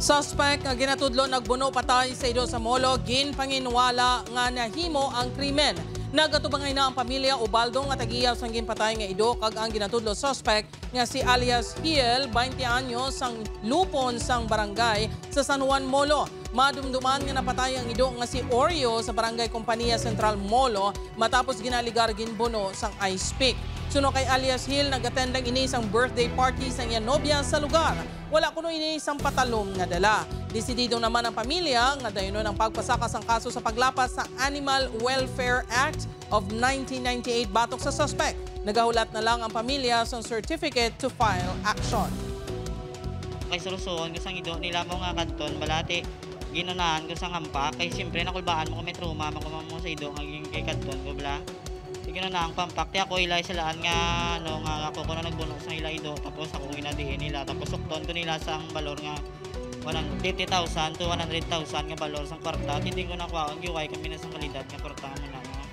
Suspect nga ginatudlo nagbuno patay sa ido sa molo, ginpanginwala nga nahimo ang krimen. Nagatubangay na ang pamilya Ubaldo nga tagiya sang ginpatay nga ido kag ang ginatudlo suspect nga si alias Hiel, 20 anyos, sang lupon sang barangay sa San Juan Molo. Madumduman nga napatay ang ido nga si Oreo sa barangay Kompanya Central Molo matapos ginaligar ginbuno sang Ice Peak. Suno kay alias Hill, nag-attend ang inisang birthday party sa iyang nobya sa lugar. Wala kuno inisang patalong nga dala. Desidido naman ang pamilya nga dayon ang pagpasakas ang kaso sa paglapas sa Animal Welfare Act of 1998 batok sa suspect. Nagahulat na lang ang pamilya sa certificate to file action. Kay Sulusoon, kasang ido nila mo nga kanton, balati, ginunahan ko sa hampa. Kay siyempre nakulbaan mo kami truma, makumamo sa ido, ngaging kay kanton ko, bala. Sige na ang pampakti ako ilay silaan nga no nga ako kuno nagbunok sa ilay do tapos ako ginadiin nila tapos sukton ko nila sang balor nga 150,000 to 100,000 nga balor sang kwarta hindi ko nakuha ang giway kami na sang kalidad nga kwarta mo na